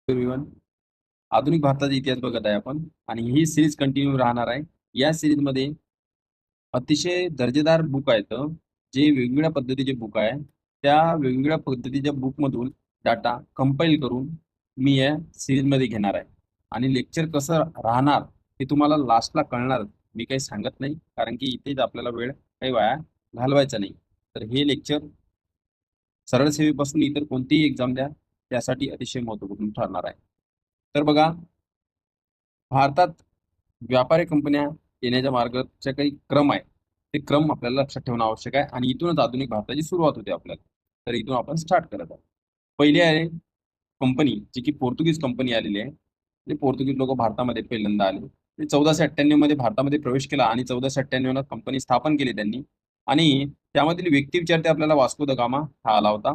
Everyone. आधुनिक भारताचा इतिहास बघत आहे आपण आणि ही सिरीज कंटिन्यू राहणार आहे. या सिरीज मध्ये अतिशय दर्जेदार बुक आहेत, जे वेगवेगळ्या पद्धतीचे बुक आहे. त्या वेगवेगळ्या पद्धतीच्या बुक मधून डाटा कंपाईल करून मी या सिरीज मध्ये घेणार आहे आणि लेक्चर कसं राहणार हे तुम्हाला लास्टला कळणार. मी काही सांगत नाही, कारण की इथेच आपल्याला वेळ काही वाया घालवायचा नाही. तर हे लेक्चर सरळ सेवेपासून इतर कोणतीही एक्झाम द्या त्यासाठी अतिशय महत्त्वपूर्ण ठरणार आहे. तर बघा, भारतात व्यापारी कंपन्या येण्याच्या मार्गाचा काही क्रम आहे. ते क्रम आपल्याला लक्षात ठेवणं आवश्यक आहे आणि इथूनच आधुनिक भारताची सुरुवात होते आपल्याला. तर इथून आपण स्टार्ट करत आहोत. पहिली आहे कंपनी, जी की पोर्तुगीज कंपनी आलेली आहे. ते पोर्तुगीज लोक भारतामध्ये पहिल्यांदा आले. ते 1498 मध्ये भारतामध्ये प्रवेश केला आणि 1498 ला कंपनी स्थापन केली त्यांनी. आणि त्यामधील व्यक्ती विचारते आपल्याला वास्को द गामा हा आला होता.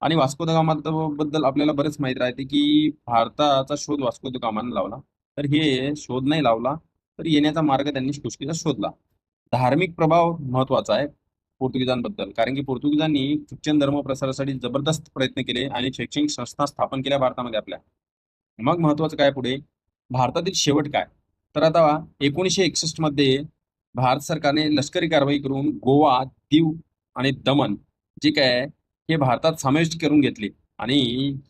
आणि वास्को द गामा बद्दल आपल्याला बरेच माहित राहते की भारताचा शोध वास्को द गामाने लावला. तर हे शोध नाही लावला, तर येण्याचा मार्ग त्यांनी खुशकीचा शोधला. धार्मिक प्रभाव महत्वाचा आहे पोर्तुगीजांबद्दल, कारण की पोर्तुगीजांनी ख्रिश्चन धर्म प्रसारासाठी जबरदस्त प्रयत्न केले आणि शैक्षणिक संस्था स्थापन केल्या भारतामध्ये आपल्या. मग महत्वाचं काय पुढे, भारतातील शेवट काय. तर आता 1961 मध्ये भारत सरकारने लष्करी कारवाई करून गोवा, दीव आणि दमण जे काय आहे, हे भारतात समाविष्ट करून घेतले. आणि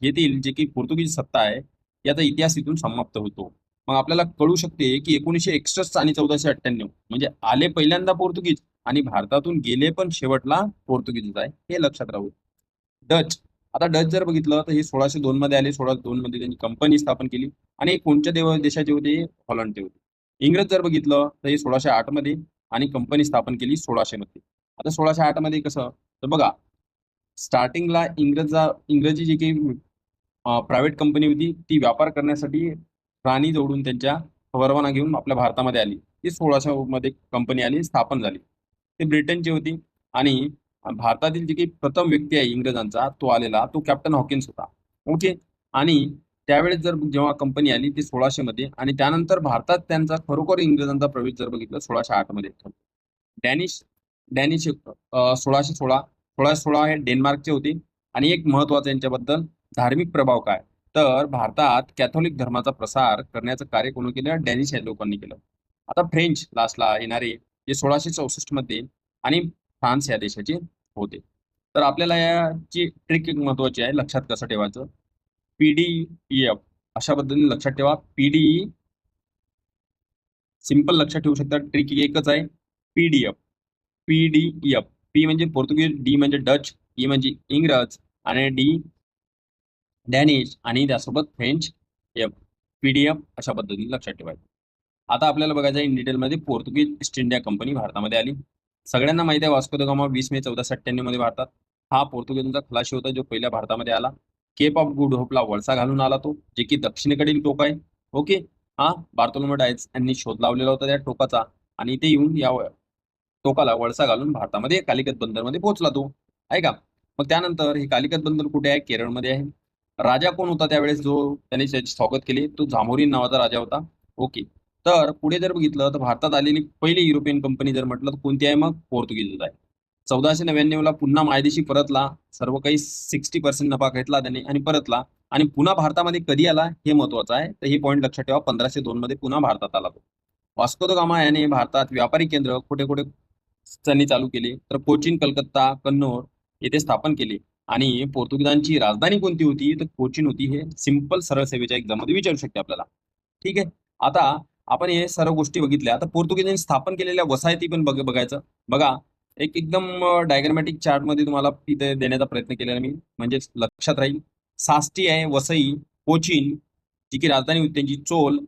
येथील जे काही पोर्तुगीज सत्ता आहे याचा इतिहास इथून समाप्त होतो. मग आपल्याला कळू शकते की 1961 आणि 1498 म्हणजे आले पहिल्यांदा पोर्तुगीज आणि भारतातून गेले पण शेवटला पोर्तुगीज आहे, हे लक्षात राहू. डच. आता डच जर बघितलं तर हे 1602 मध्ये आले. 1602 मध्ये त्यांनी कंपनी स्थापन केली. आणि कोणत्या देशाचे होते? हॉलंडचे होते. इंग्रज जर बघितलं तर हे 1608 मध्ये आणि कंपनी स्थापन केली 1600 मध्ये. आता 1608 मध्ये कसं, तर बघा, स्टार्टिंगला इंग्रजी जी काही प्रायव्हेट कंपनी होती ती व्यापार करण्यासाठी राणी जोडून त्यांच्या परवाना घेऊन आपल्या भारतामध्ये आली. ती 1600 मध्ये कंपनी आली, स्थापन झाली. ती ब्रिटनची होती. आणि भारतातील जे काही प्रथम व्यक्ती आहे इंग्रजांचा तो आलेला, तो कॅप्टन हॉकिन्स होता. ओके. आणि त्यावेळेस जर जेव्हा कंपनी आली ती 1600 मध्ये, आणि त्यानंतर भारतात त्यांचा खरोखर इंग्रजांचा प्रवेश जर बघितलं 1608 मध्ये. Danish Danish 1616. 1616 हे डेन्मार्कचे होते. आणि एक महत्वाचं यांच्याबद्दल धार्मिक प्रभाव काय, तर भारतात कॅथोलिक धर्माचा प्रसार करण्याचं कार्य कोणी केलं? डॅनिश या लोकांनी केलं. आता फ्रेंच लास्टला येणारे जे 1664 मध्ये आणि फ्रान्स या देशाचे होते. तर आपल्याला याची ट्रिक एक महत्वाची आहे, लक्षात कसं ठेवायचं. पीडीएफ अशा पद्धतीने लक्षात ठेवा. सिंपल लक्षात ठेवू शकता. ट्रिक एकच आहे, पीडीएफ. पीडीएफ. पी म्हणजे पोर्तुगीज, डी म्हणजे डच, ई म्हणजे इंग्रज, आणि डी डॅनिश, आणि त्यासोबत फ्रेंच एफ. पीडीएफ अशा पद्धतीने लक्षात ठेवायचं. आता आपल्याला बघायचं आहे इन डिटेलमध्ये पोर्तुगीज ईस्ट इंडिया कंपनी भारतामध्ये आली. सगळ्यांना माहिती आहे वास्को द गामा 20 मे 1497 मध्ये भारतात. हा पोर्तुगीजांचा खलाशी होता जो पहिल्या भारतामध्ये आला. केप ऑफ गुड होपला वळसा घालून आला तो, जे की दक्षिणेकडील टोक आहे. ओके. हा बार्तोलोमेव डायस यांनी शोध लावलेला होता त्या टोकाचा. आणि इथे येऊन या टोकाला वळसा घालून भारतामध्ये कालिकत बंदरमध्ये पोहोचला तो, आहे का. मग त्यानंतर हे कालिकत बंदर कुठे आहे? केरळमध्ये आहे. राजा कोण होता त्यावेळेस जो त्याने त्याचे स्वागत केले? तो झामोरीन नावाचा राजा होता. ओके. तर पुढे जर बघितलं तर भारतात आलेली पहिली युरोपियन कंपनी जर म्हटलं तर कोणती आहे? मग पोर्तुगीज आहे. 1499 ला पुन्हा मायदेशी परतला. सर्व काही 60% नफा घेतला त्याने आणि परतला. आणि पुन्हा भारतामध्ये कधी आला हे महत्वाचं आहे. तर हे पॉईंट लक्षात ठेवा. 1502 मध्ये पुन्हा भारतात आला तो. वास्को द गामा याने भारतात व्यापारी केंद्र कुठे कुठे त्यांनी चालू केले, तर कोचीन, कलकत्ता, कन्नौर येथे स्थापन केले. आणि पोर्तुगीजांची राजधानी कोणती होती? तर कोचीन होती. हे सिंपल सरळ सेवेच्या एक्झाम मध्ये विचारू शकते आपल्याला. ठीक आहे. आता आपण हे सर्व गोष्टी बघितल्या. आता पोर्तुगीजांनी स्थापन केलेल्या वसाहती पण बघायचं. बघा, एक एकदम डायग्रामॅटिक चार्ट मध्ये तुम्हाला तिथे देण्याचा प्रयत्न केलेला मी, म्हणजे लक्षात राहील. साष्टी आहे, वसई, कोचीन जी की राजधानी होती त्यांची, चोल,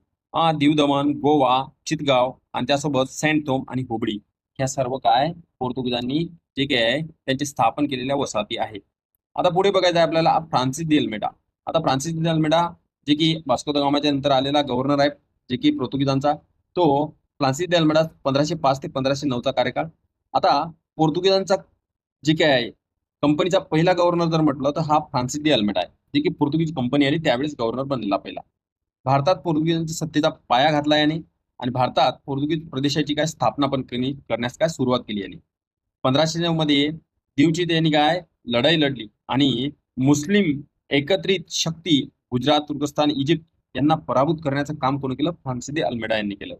दीव दमण, गोवा, चितगाव, आणि त्यासोबत सेंट थोम आणि हुबळी. ह्या सर्व काय पोर्तुगीजांनी जे काय आहे त्यांची स्थापन केलेल्या वसाहती आहेत. आता पुढे बघायचं आहे आपल्याला फ्रान्सिस दी अल्मेडा. आता फ्रान्सिस दी अल्मेडा जे की वास्को द गामाच्या नंतर आलेला गव्हर्नर आहे, जे की पोर्तुगीजांचा, तो फ्रान्सिस दी अल्मेडा 1505 ते 1509 चा कार्यकाळ. आता पोर्तुगीजांचा जे काय आहे कंपनीचा पहिला गव्हर्नर जर म्हटलं तर हा फ्रान्सिस दी अल्मेडा आहे, जे की पोर्तुगीज कंपनी आली त्यावेळेस गव्हर्नर बनलेला पहिला. भारतात पोर्तुगीजांच्या सत्तेचा पाया घातला याने. आणि भारतात पोर्तुगीज प्रदेशाची काय स्थापना पण करण्यास काय सुरुवात केली यांनी. 1509 मध्ये दीवची त्यांनी काय लढाई लढली आणि मुस्लिम एकत्रित शक्ती गुजरात, तुर्कस्तान, इजिप्त यांना पराभूत करण्याचं काम कोणी केलं? फ्रान्सिस दे अल्मेडा यांनी केलं.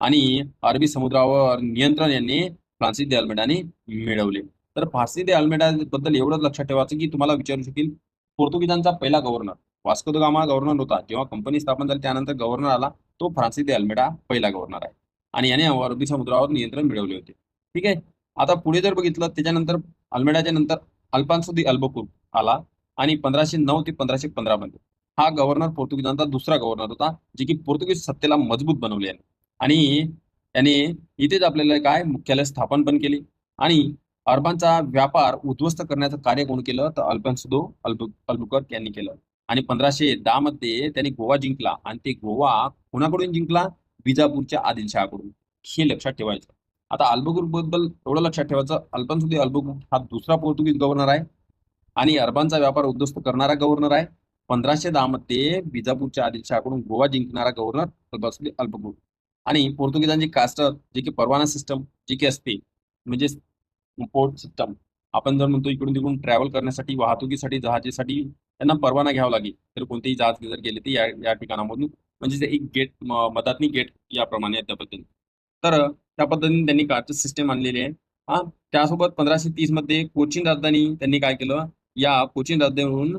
आणि अरबी समुद्रावर नियंत्रण यांनी फ्रान्सिस दे अल्मेडाने मिळवले. तर फ्रान्सिस दे अल्मेडा बद्दल एवढंच लक्षात ठेवायचं की तुम्हाला विचारू शकेल पोर्तुगीजांचा पहिला governor Vasco the gamma governor होता. जेव्हा कंपनी स्थापन झाली त्यानंतर गव्हर्नर आला तो फ्रान्सिस दे अल्मेडा पहिला गव्हर्नर आहे आणि याने अरबी समुद्रावर नियंत्रण मिळवले होते. ठीक आहे. आता पुढे जर बघितलं त्याच्यानंतर अल्मेडाच्या नंतर अल्फान्सो दी अल्बुकुर्क आला आणि 1509 ते 1515 मध्ये हा गव्हर्नर पोर्तुगीजांचा दुसरा गव्हर्नर होता जे की पोर्तुगीज सत्तेला मजबूत बनवले आहे. आणि याने इथेच आपल्याला काय मुख्यालय स्थापन पण केले आणि अरबांचा व्यापार उद्ध्वस्त करण्याचं कार्य कोण केलं? तर अल्फान्सो अल्बुकर्क यांनी केलं. आणि 1510 मध्ये त्यांनी गोवा जिंकला आणि ते गोवा कोणाकडून जिंकला? विजापूरच्या आदिलशहाकडून. हे लक्षात ठेवायचं. आता अल्बुकुर्क बद्दल एवढं लक्षात ठेवायचं, अल्फान्सो अल्बुकुर्क हा दुसरा पोर्तुगीज गव्हर्नर आहे आणि अरबांचा व्यापार उद्ध्वस्त करणारा गव्हर्नर आहे. 1510 मध्ये विजापूरच्या आदिलशहाकडून गोवा जिंकणारा गव्हर्नर अल्फान्सो अल्बुकुर्क. आणि पोर्तुगीजांची कास्ट जे की परवाना सिस्टम जी की असते म्हणजे पोर्ट सिस्टम, आपण जर म्हणतो इकडून तिकडून ट्रॅव्हल करण्यासाठी वाहतुकीसाठी जहाजीसाठी त्यांना परवाना घ्यावा लागेल. तर कोणतेही जहाज जर गेले ते या ठिकाणामधून म्हणजे ते एक गेट मधातनी गेट याप्रमाणे आहे त्या पद्धतीने. तर त्या पद्धतीने त्यांनी कार्ड सिस्टम आणलेली आहे. हा त्यासोबत 1530 मध्ये कोचीन राजधानी त्यांनी काय केलं? या कोचीन राजधानीवरून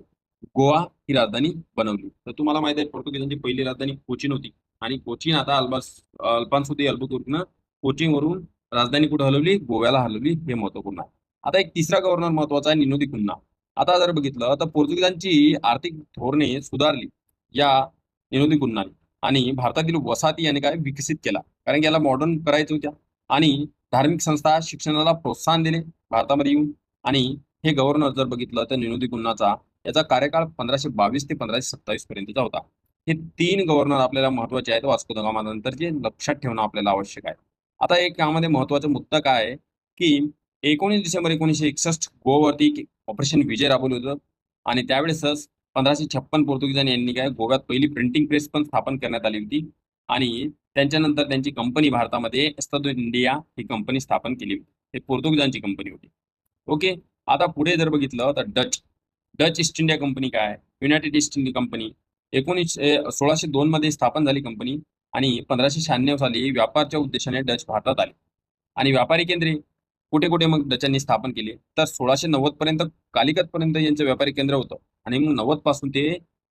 गोवा ही राजधानी बनवली. तर तुम्हाला माहिती आहे पोर्तुगीजांची पहिली राजधानी कोचीन होती आणि कोचीन आता अल्फान्सो दी अल्बुकुर्कनं कोचीनवरून राजधानी कुठे हलवली? गोव्याला हलवली. हे महत्वपूर्ण आहे. आता एक तिसरा गव्हर्नर महत्वाचा आहे निनो दी कुन्हा. आता जर बघितलं तर पोर्तुगीजांची आर्थिक धोरणे सुधारली या निनो दी कुन्हाने आणि भारतातील वसाहती याने काय विकसित केला कारण की याला मॉडर्न करायचं होत्या आणि धार्मिक संस्था शिक्षणाला प्रोत्साहन दिले भारतामध्ये येऊन. आणि हे गव्हर्नर जर बघितलं तर निनो दी कुन्हाचा याचा कार्यकाळ 1522 ते 1527 पर्यंतचा होता. हे 3 गव्हर्नर आपल्याला महत्वाचे आहेत वास्को द गामा नंतरचे लक्षात ठेवणं आपल्याला आवश्यक आहे. आता एक यामध्ये महत्वाचा मुद्दा काय आहे की 19 डिसेंबर 1961 गोवावरती ऑपरेशन विजय राबवलं होतं आणि त्यावेळेसच 1556 पोर्तुगीजांनी यांनी काय गोव्यात पहिली प्रिंटिंग प्रेस पण स्थापन करण्यात आली होती आणि त्यांच्यानंतर त्यांची कंपनी भारतामध्ये एस्तादो इंडिया ही कंपनी स्थापन केली होती. हे पोर्तुगीजांची कंपनी होती. ओके. आता पुढे जर बघितलं तर डच ईस्ट इंडिया कंपनी काय आहे? युनायटेड ईस्ट इंडिया कंपनी 1602 मध्ये स्थापन झाली कंपनी आणि 1596 साली व्यापारच्या उद्देशाने डच भारतात आले आणि व्यापारी केंद्रे कुठे कुठे मग डचांनी स्थापन केले? तर 1690 पर्यंत कालिकत पर्यंत यांचं व्यापारी केंद्र होतं आणि मग 90 पासून ते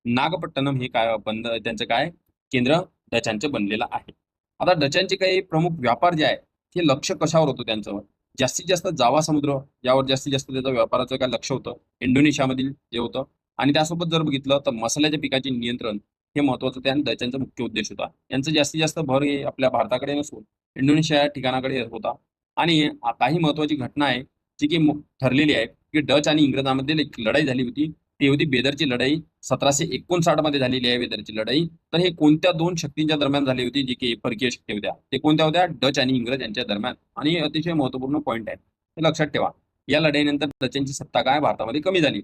नागपट्टणम हे काय बंद त्यांचं काय केंद्र डचांचं बनलेलं आहे. आता डचांचे काही प्रमुख व्यापार जे आहे ते लक्ष कशावर होतं त्यांचं? जास्तीत जास्त जावा समुद्र यावर जास्तीत जास्त त्याचं व्यापाराचं काय लक्ष होतं. इंडोनेशियामधील जे होतं आणि त्यासोबत जर बघितलं तर मसाल्याच्या पिकाचे नियंत्रण हे महत्वाचं त्या डचांचा मुख्य उद्देश होता. यांचं जास्तीत जास्त भर हे आपल्या भारताकडे नसून इंडोनेशिया या ठिकाणाकडे होता. आणि काही महत्वाची घटना आहे जी की ठरलेली आहे की डच आणि इंग्रजांमध्ये एक लढाई झाली होती. ती होती बेदरची लढाई. 1759 मध्ये झालेली आहे बेदरची लढाई. तर हे कोणत्या दोन शक्तींच्या दरम्यान झाली होती जी की परकीय शक्ती होत्या? ते कोणत्या होत्या? डच आणि इंग्रज यांच्या दरम्यान. आणि अतिशय महत्वपूर्ण पॉईंट आहे हे लक्षात ठेवा. या लढाईनंतर डचांची सत्ता काय भारतामध्ये कमी झाली.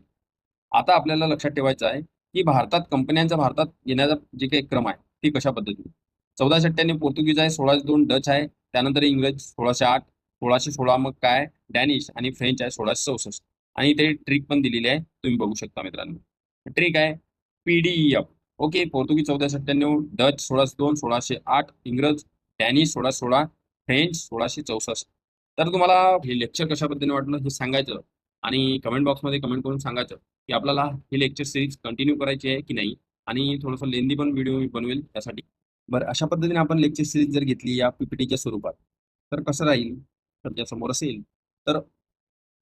आता आपल्याला लक्षात ठेवायचं आहे की भारतात कंपन्यांचा भारतात येण्याचा जे काही क्रम आहे ती कशा पद्धतीने 1497 पोर्तुगीज आहे, 1602 डच आहे, त्यानंतर इंग्रज 1608, 1616 मग काय डॅनिश आणि फ्रेंच आहे 1664. आणि ते ट्रिक पण दिलेली आहे तुम्ही बघू शकता मित्रांनो. ट्रिक आहे पीडीएफ. ओके. पोर्तुगीज 1497, डच 1602, 1608, इंग्रज डॅनिश 1616, फ्रेंच 1664. तर तुम्हाला हे लेक्चर कशा पद्धतीने वाटलं हे सांगायचं आणि कमेंट बॉक्समध्ये कमेंट करून सांगायचं की आपल्याला हे लेक्चर सिरीज कंटिन्यू करायची आहे की नाही आणि थोडंसं लेंदी पण व्हिडिओ मी बनवेल त्यासाठी. बरं अशा पद्धतीने आपण लेक्चर सिरीज जर घेतली या पीपीटीच्या स्वरूपात तर कसं राहील? तर त्यासमोर असेल तर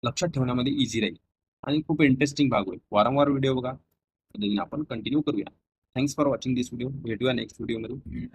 लक्षात ठेवण्यामध्ये इझी राहील आणि खूप इंटरेस्टिंग भाग होईल. वारंवार व्हिडिओ बघा पद्धतीने आपण कंटिन्यू करूया. Thanks for watching this video. भेटूया नेक्स्ट व्हिडिओमध्ये.